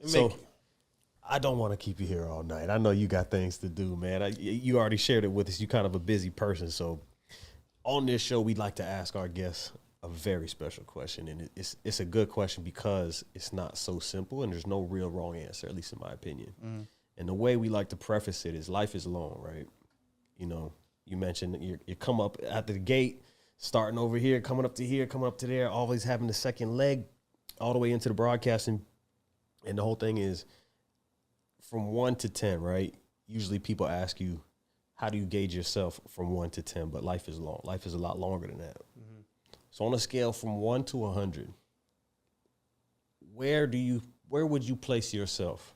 So I don't want to keep you here all night. I know you got things to do, man. You already shared it with us. You're kind of a busy person. So on this show, we'd like to ask our guests a very special question. And it's a good question because it's not so simple and there's no real wrong answer, at least in my opinion. Mm. And the way we like to preface it is life is long, right? You know, you mentioned you come up at the gate, starting over here, coming up to here, coming up to there, always having the second leg all the way into the broadcasting. And the whole thing is from 1 to 10, right? Usually people ask you, how do you gauge yourself from 1 to 10? But life is long. Life is a lot longer than that. Mm-hmm. So on a scale from 1 to 100, where would you place yourself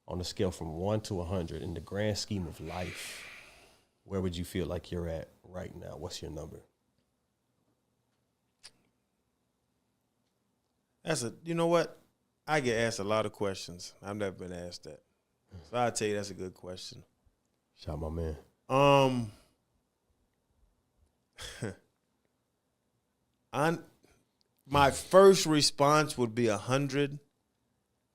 on a scale from 1 to 100 in the grand scheme of life? Where would you feel like you're at right now? What's your number? You know what? I get asked a lot of questions. I've never been asked that. So I'll tell you that's a good question. Shout my man. My first response would be 100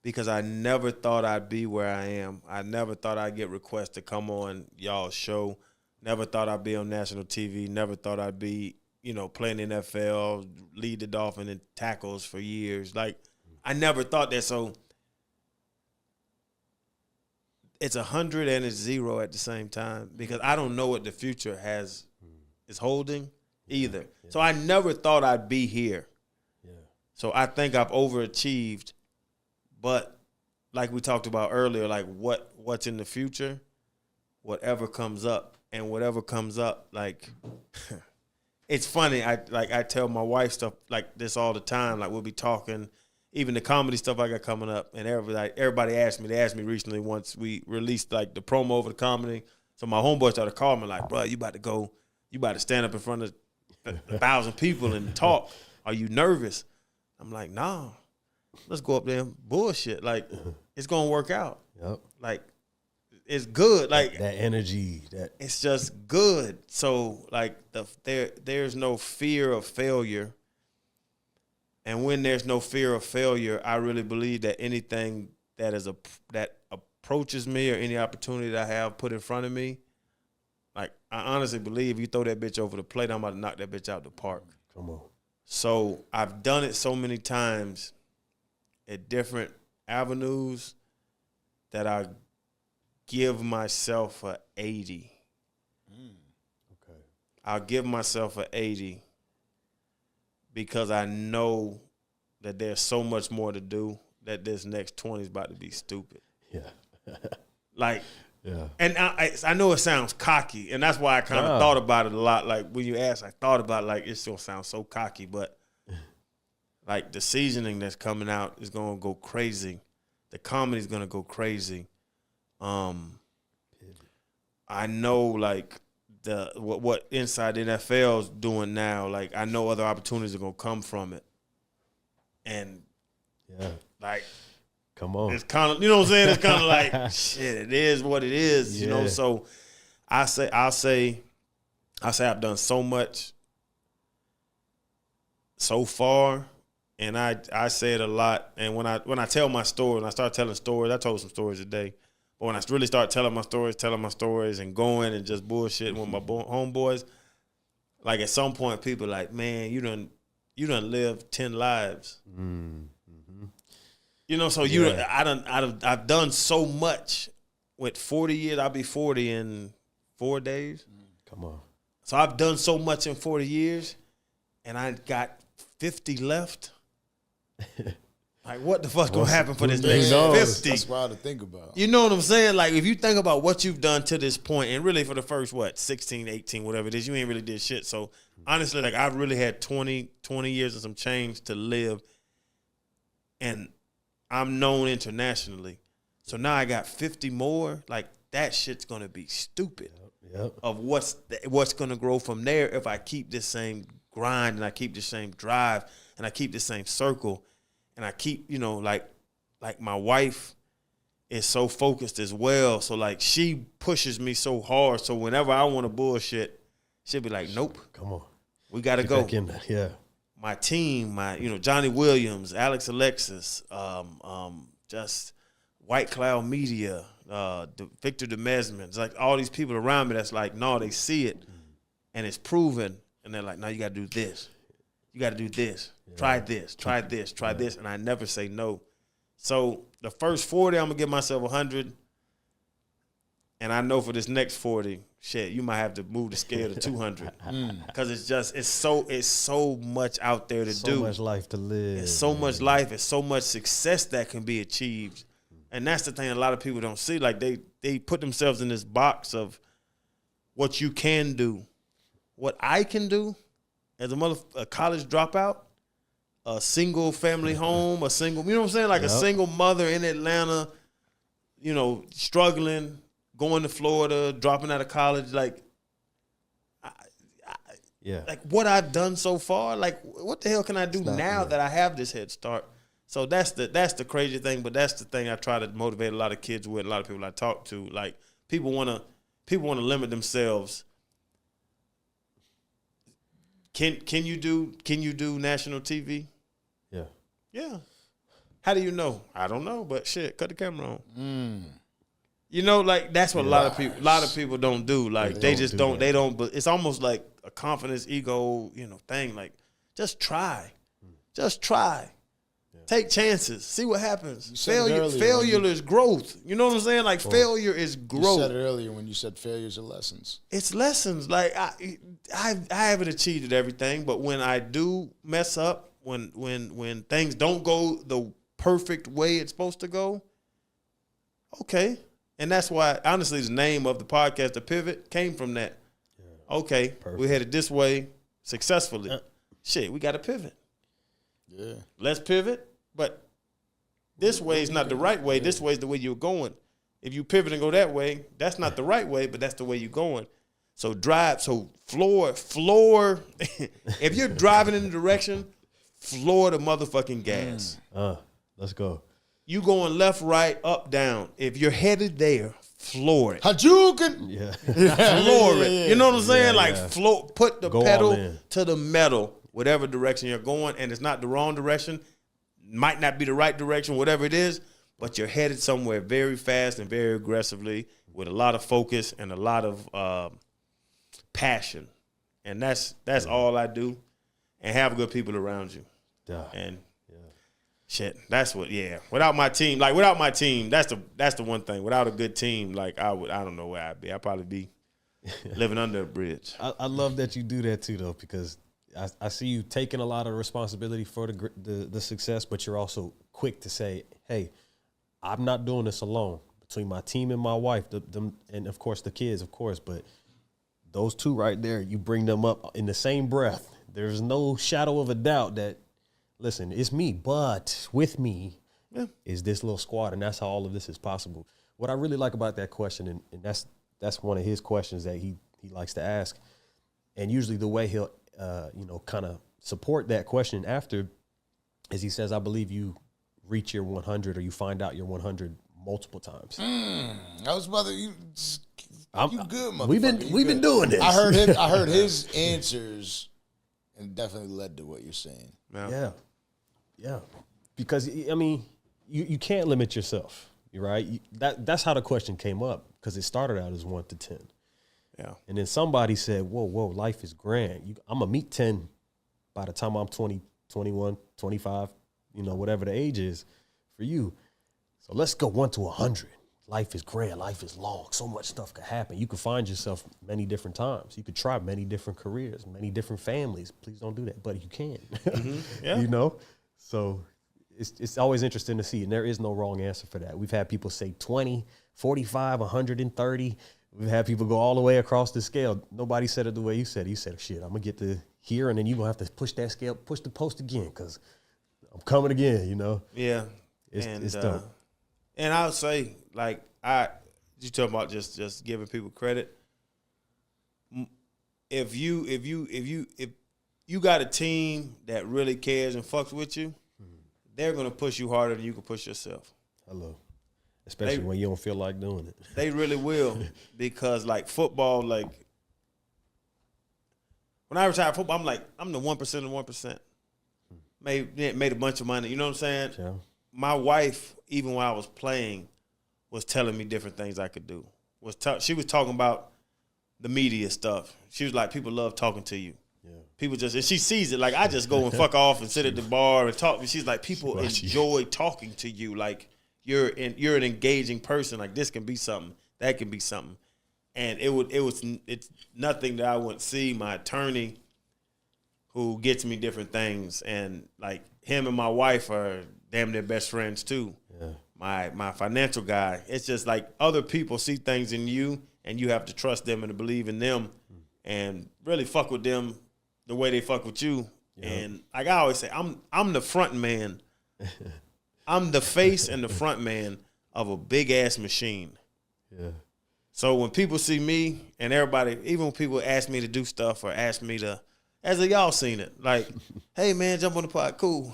because I never thought I'd be where I am. I never thought I'd get requests to come on y'all's show. Never thought I'd be on national TV. Never thought I'd be, playing in NFL, lead the Dolphins in tackles for years. Like, I never thought that. So it's 100 and it's 0 at the same time because I don't know what the future is holding either. Yeah. So I never thought I'd be here. Yeah. So I think I've overachieved. But like we talked about earlier, like what's in the future, whatever comes up. And whatever comes up, like, it's funny. I tell my wife stuff like this all the time. Like, we'll be talking, even the comedy stuff I got coming up. And everybody asked me. They asked me recently once we released, like, the promo for the comedy. So my homeboy started calling me like, bro, you about to stand up in front of 1,000 people and talk. Are you nervous? I'm like, nah. Let's go up there and bullshit. Like, it's going to work out. Yep. Like, it's good, like that energy. It's just good. So, like there's no fear of failure, and when there's no fear of failure, I really believe that anything that approaches me or any opportunity that I have put in front of me, like I honestly believe you throw that bitch over the plate, I'm about to knock that bitch out the park. Come on. So I've done it so many times at different avenues that I give myself a 80. Okay. I'll give myself a 80 because I know that there's so much more to do that this next 20 is about to be stupid. Yeah. Like, yeah. And I know it sounds cocky, and that's why I kind of thought about it a lot. Like, when you asked, I thought about it, like, it still sounds so cocky, but like the seasoning that's coming out is going to go crazy. The comedy's going to go crazy. I know like what Inside the NFL's doing now. Like I know other opportunities are gonna come from it, and like come on, it's kind of what I'm saying. It's kind of like shit. It is what it is, So I'll say I've done so much so far. And I say it a lot. And when I tell my story, when I start telling stories, I told some stories today. But when I really start telling my stories and going and just bullshitting with my homeboys, like at some point people are like, man, you done lived 10 lives. Mm-hmm. So I've done so much with 40 years. I'll be 40 in 4 days. Come on. So I've done so much in 40 years, and I got 50 left. Like, what the fuck's gonna happen for this next 50? That's wild to think about. You know what I'm saying? Like, if you think about what you've done to this point, and really for the first, 16, 18, whatever it is, you ain't really did shit. So, honestly, like, I've really had 20 years and some change to live, and I'm known internationally. So now I got 50 more. Like, that shit's gonna be stupid. Yep. Of what's gonna grow from there if I keep this same grind and I keep the same drive and I keep the same circle. And I keep, like my wife is so focused as well. So, like, she pushes me so hard. So, whenever I want to bullshit, she'll be like, nope. Come on. We got to go. Back in there. Yeah. My team, Johnny Williams, Alex Alexis, just White Cloud Media, Victor DeMesman. It's like all these people around me that's like, no, they see it and it's proven. And they're like, no, you got to do this. You got to do this. Yeah. Try this, try this, try this. And I never say no. So the first 40, I'm going to give myself 100. And I know for this next 40, shit, you might have to move the scale to 200. Because it's so much out there to do. So much life to live. It's so much life. It's so much success that can be achieved. And that's the thing a lot of people don't see. Like they put themselves in this box of what you can do. What I can do as a college dropout, a single family home, you know what I'm saying? Like a single mother in Atlanta, you know, struggling, going to Florida, dropping out of college. Like, like what I've done so far, like what the hell can I do now that I have this head start? So that's the crazy thing, but that's the thing I try to motivate a lot of kids with, a lot of people I talk to. Like people wanna limit themselves. Can you do national TV? Yeah. Yeah. How do you know? I don't know, but shit, cut the camera on. You know, like that's what a lot of people don't do. Like they just don't. They don't. But it's almost like a confidence, ego, you know, thing. Like just try, just try. Take chances. See what happens. Failure is growth. You know what I'm saying? Like failure is growth. You said it earlier when you said failures are lessons. It's lessons. Like I haven't achieved everything, but when I do mess up, when things don't go the perfect way it's supposed to go, okay. And that's why, honestly, the name of the podcast, The Pivot, came from that. Yeah. Okay, perfect. We headed this way successfully. Shit, we got to pivot. Yeah. Let's pivot. But this way is not the right way. This way is the way you're going. If you pivot and go that way, that's not the right way, but that's the way you're going. So floor. If you're driving in the direction, floor the motherfucking gas. Let's go. You going left, right, up, down. If you're headed there, floor it. Hadouken. Yeah. Floor it. You know what I'm saying? Put the go pedal to the metal, whatever direction you're going, and it's not the wrong direction. Might not be the right direction, whatever it is, but you're headed somewhere very fast and very aggressively with a lot of focus and a lot of passion. And that's all I do. And have good people around you. Yeah. And shit, that's what. Yeah. Without my team, that's the one thing. Without a good team, like I don't know where I'd be. I'd probably be living under a bridge. I love that you do that too, though, because I see you taking a lot of responsibility for the success, but you're also quick to say, hey, I'm not doing this alone. Between my team and my wife, and of course the kids, of course, but those two right there, you bring them up in the same breath. There's no shadow of a doubt that, listen, it's me, but with me is this little squad, and that's how all of this is possible. What I really like about that question, and that's one of his questions that he likes to ask, and usually the way he'll kind of support that question after is he says, I believe you reach your 100 or you find out your 100 multiple times. I was about to, you good, motherfucker. We've been doing this. I heard his answers and definitely led to what you're saying. Yeah. Because, I mean, you can't limit yourself, right? That's how the question came up, because it started out as 1 to 10. Yeah. And then somebody said, whoa, life is grand. I'm going to meet 10 by the time I'm 20, 21, 25, whatever the age is for you. So let's go 1 to 100. Life is grand. Life is long. So much stuff could happen. You could find yourself many different times. You could try many different careers, many different families. Please don't do that, but you can. Mm-hmm. Yeah. So it's always interesting to see, and there is no wrong answer for that. We've had people say 20, 45, 130. We've had people go all the way across the scale. Nobody said it the way you said it. You said, shit, I'm going to get to here, and then you're going to have to push that scale, push the post again, because I'm coming again, Yeah. It's dope. And I would say, like, you talking about just giving people credit. If you got a team that really cares and fucks with you, they're going to push you harder than you can push yourself. Hello. Especially when you don't feel like doing it. They really will, because like football, like when I retired football, I'm the 1% of 1%. Made a bunch of money. You know what I'm saying? Yeah. My wife even while I was playing, was telling me different things I could do. She was talking about the media stuff. She was like, people love talking to you. Yeah. People just, and she sees it. Like, I just go and fuck off and sit at the bar and talk. She's like, people enjoy talking to you. Like, you're an engaging person. Like, this can be something. That can be something. And it's nothing that I wouldn't see. My attorney, who gets me different things, and like him and my wife are damn near best friends too. Yeah. My financial guy. It's just like other people see things in you, and you have to trust them and to believe in them, and really fuck with them the way they fuck with you. Yeah. And like I always say, I'm the front man. I'm the face and the front man of a big ass machine. Yeah. So when people see me, and everybody, even when people ask me to do stuff or ask me to, as y'all seen it, like, hey man, jump on the pod, cool.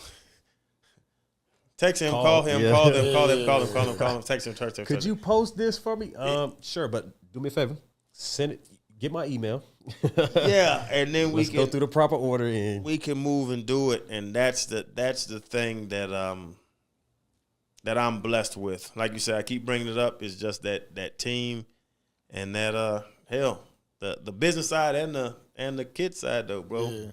Text him, call him, call him, text him, text him. Could you post this for me? Sure, but do me a favor, send it. Get my email. Yeah, and then we can go through the proper order, and we can move and do it. And that's the thing that that I'm blessed with. Like you said, I keep bringing it up. It's just that team. And that the business side and the kid side though, bro. Yeah.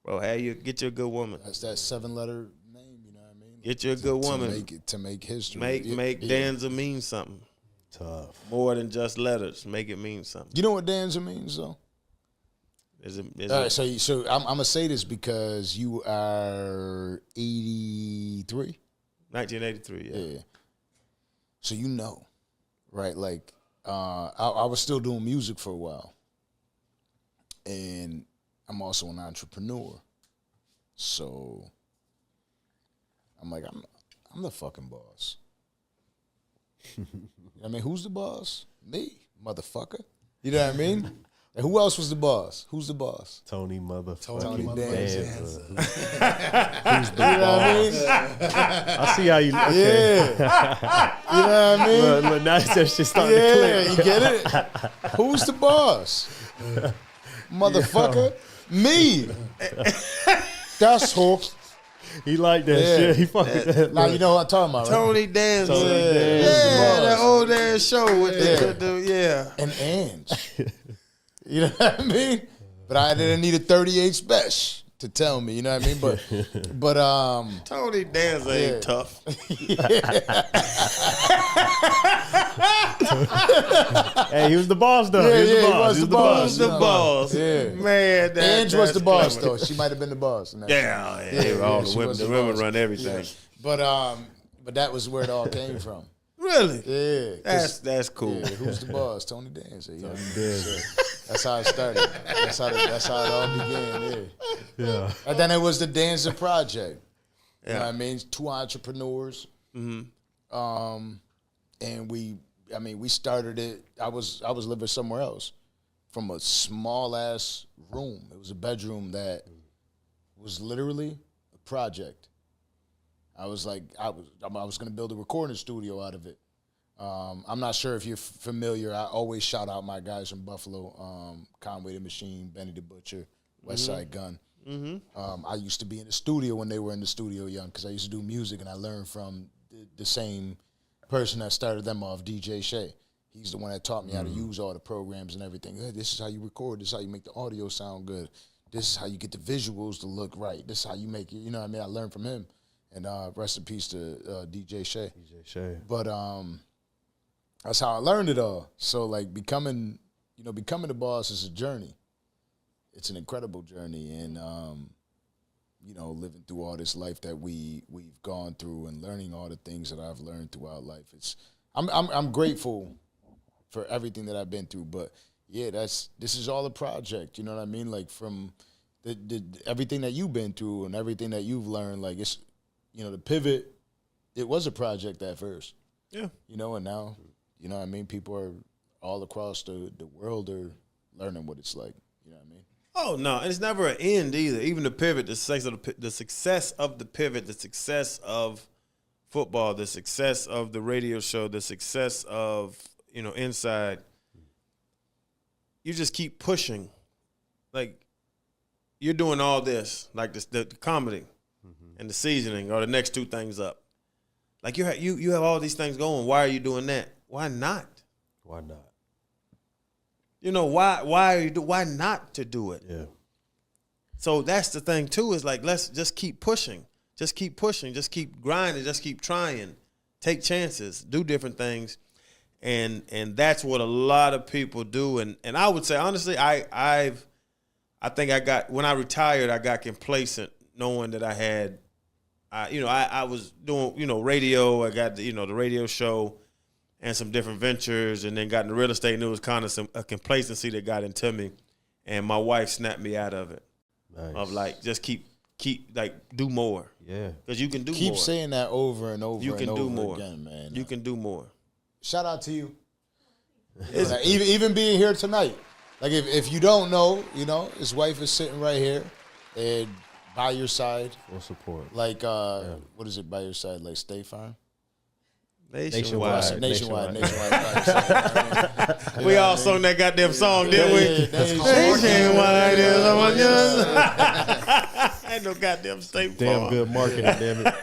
Bro, get you a good woman. That's that 7-letter name, you know what I mean? Get you a good woman. To make history. Make Danza mean something. Tough. More than just letters. Make it mean something. You know what Danza means though? All right, so I'm gonna say this because you are 83? 1983, yeah. So you know, right? Like I was still doing music for a while, and I'm also an entrepreneur. So I'm like, I'm the fucking boss. I mean, who's the boss? Me, motherfucker. You know what I mean? And who else was the boss? Who's the boss? Tony Danza. Who's the boss? I see how you look. Yeah. You know what I mean? Look, now that shit starting to click. You get it? Who's the boss? Motherfucker. Me. That's who. He like that shit. He fucking that. Now you know what I'm talking about, right? Tony Danza. Yeah, that old ass show with the And Ange. You know what I mean? But I didn't need a 38 special to tell me, you know what I mean? But Tony Danza ain't tough. Hey, he was the boss though. Yeah, he was the boss. He was the boss. Yeah. Man, Ange was the boss though. She might have been the boss. All the women run everything. Yeah. But that was where it all came from. Really? Yeah. That's cool. Yeah, who's the boss? Tony Danza. You know? That's how it started. That's how it all began. Yeah. And then it was the Danza Project. You know what I mean? 2 entrepreneurs. Mm-hmm. And we started it. I was living somewhere else, from a small ass room. It was a bedroom that was literally a project. I was going to build a recording studio out of it. I'm not sure if you're familiar. I always shout out my guys from Buffalo, Conway the Machine, Benny the Butcher, Westside Gun. Mm-hmm. I used to be in the studio when they were in the studio young, because I used to do music, and I learned from the same person that started them off, DJ Shay. He's the one that taught me how to use all the programs and everything. Hey, this is how you record. This is how you make the audio sound good. This is how you get the visuals to look right. This is how you make it. You know what I mean? I learned from him. And rest in peace to DJ Shay. But that's how I learned it all. So like becoming the boss is a journey. It's an incredible journey, and living through all this life that we've gone through and learning all the things that I've learned throughout life. I'm grateful for everything that I've been through. But yeah, this is all a project. You know what I mean? Like from the everything that you've been through and everything that you've learned. Like it's. The pivot, it was a project at first. Yeah. And now, you know what I mean? People are all across the world are learning what it's like. You know what I mean? Oh, no. And it's never an end either. Even the pivot, the success of the pivot, the success of football, the success of the radio show, the success of, Inside, you just keep pushing. Like, you're doing all this, like the comedy. And the seasoning are the next 2 things up. Like you have all these things going. Why are you doing that? Why not? Why not? You know, why not to do it? Yeah. So that's the thing too, is like, let's just keep pushing. Just keep pushing. Just keep grinding. Just keep trying. Take chances. Do different things. And that's what a lot of people do. And I would say, honestly, I think when I retired, I got complacent knowing that I had, I was doing, radio. I got the radio show and some different ventures, and then got into real estate, and it was kind of a complacency that got into me. And my wife snapped me out of it. Nice. Of like, just keep like, do more. Yeah. Because you can do more. Keep saying that over and over You can and do over more. again, man. You can do more. Shout out to you. Like, even being here tonight. Like, if you don't know, his wife is sitting right here and by your side. Full support. Like, what is it by your side? Like State Farm? Nationwide. Nationwide. By your side. We all sung that goddamn song, didn't we? Nationwide is on yours. Ain't no goddamn State Farm. Damn good marketing, damn it.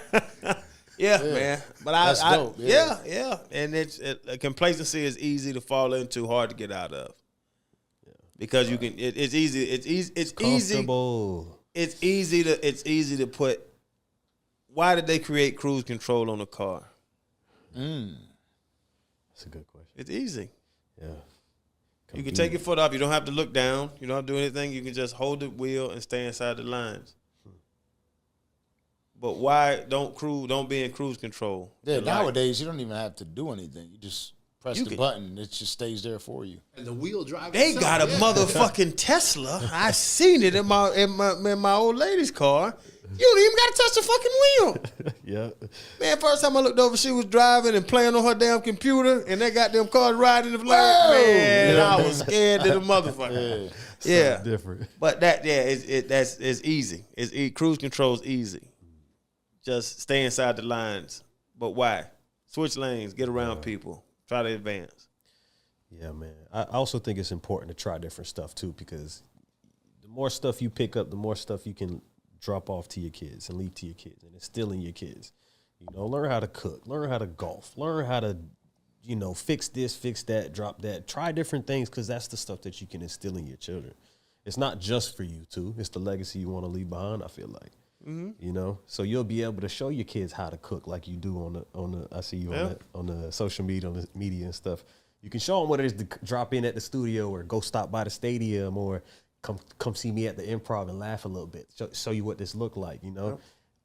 Yeah, man. But That's dope. Yeah. And complacency is easy to fall into, hard to get out of. Because you can, it's easy. It's Comfortable. It's easy to put. Why did they create cruise control on a car? That's a good question. It's easy. Yeah. You can take your foot off. You don't have to look down. You don't have to do anything. You can just hold the wheel and stay inside the lines. But why don't be in cruise control? Yeah, nowadays you don't even have to do anything. You just press the button and it just stays there for you. And the wheel drive. They got a motherfucking Tesla. I seen it in my old lady's car. You don't even got to touch the fucking wheel. Yeah. Man, first time I looked over, she was driving and playing on her damn computer, and that goddamn car riding the flag. Man, I was scared to the motherfucker. Yeah. Different. But it's easy. Cruise control is easy. Just stay inside the lines. But why? Switch lanes, get around people, try to advance. Yeah, man. I also think it's important to try different stuff too, because the more stuff you pick up, the more stuff you can drop off to your kids and leave to your kids and instill in your kids. Learn how to cook, learn how to golf, learn how to, fix this, fix that, drop that. Try different things, because that's the stuff that you can instill in your children. It's not just for you too. It's the legacy you want to leave behind, I feel like. Mm-hmm. So you'll be able to show your kids how to cook like you do on the I see you on the social media, on the media and stuff. You can show them what it is to drop in at the studio or go stop by the stadium or come see me at the Improv and laugh a little bit. Show you what this look like,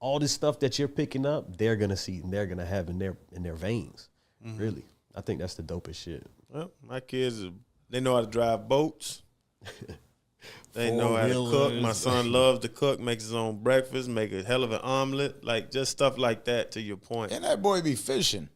All this stuff that you're picking up, they're gonna see and they're gonna have in their veins. Mm-hmm. Really. I think that's the dopest shit. Well, my kids, they know how to drive boats. They know how to cook. My son loves to cook, makes his own breakfast, make a hell of an omelette, like just stuff like that, to your point. And that boy be fishing.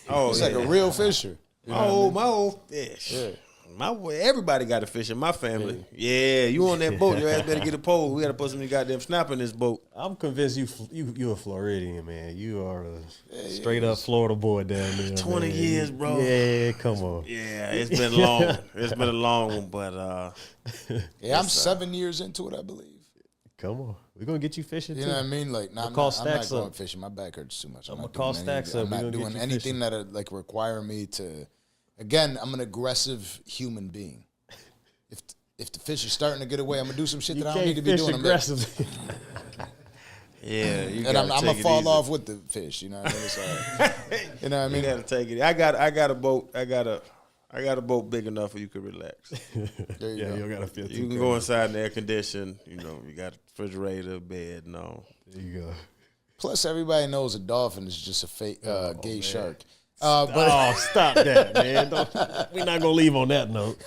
Oh, he's like a real fisher. My old fish. Yeah. Everybody got a fish in my family. Yeah, you on that boat, your ass better get a pole. We got to put some goddamn snapper in this boat. I'm convinced you a Floridian, man. You are a straight up Florida boy down there. 20 man. years, bro. Yeah, come on. Yeah, it's been long. It's been a long one, but I'm 7 years into it, I believe. Come on, we're gonna get you fishing. You know what I mean? Like, I'm not going fishing. My back hurts too much. I'm not doing anything that like require me to. Again, I'm an aggressive human being. If the fish are starting to get away, I'm gonna do some shit that I don't need to be doing. Aggressively. Yeah, and I'm gonna fall off with the fish. You know what I mean? It's you know what I mean? You gotta take it. I got a boat. I got a boat big enough where you can relax. There you go. You gotta feel. You can go inside and air condition. You got a refrigerator, bed, and all. There you go. Plus, everybody knows a dolphin is just a fake gay shark. Stop that, man. We're not gonna leave on that note.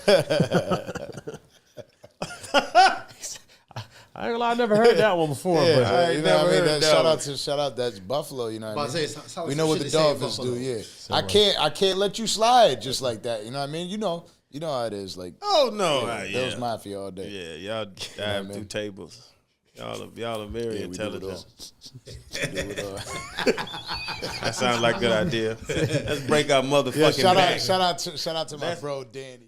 I ain't gonna lie, I never heard that one before. Yeah, but I never heard that. Shout out, that's Buffalo. You know what I mean? We know what the Dolphins do. Yeah, I can't let you slide just like that. You know what I mean? You know how it is. Like, oh no, Bills Mafia all day. Yeah, y'all dive through tables. Y'all are very intelligent. That sounds like a good idea. Let's break our motherfucking back. Shout out to my bro Danny.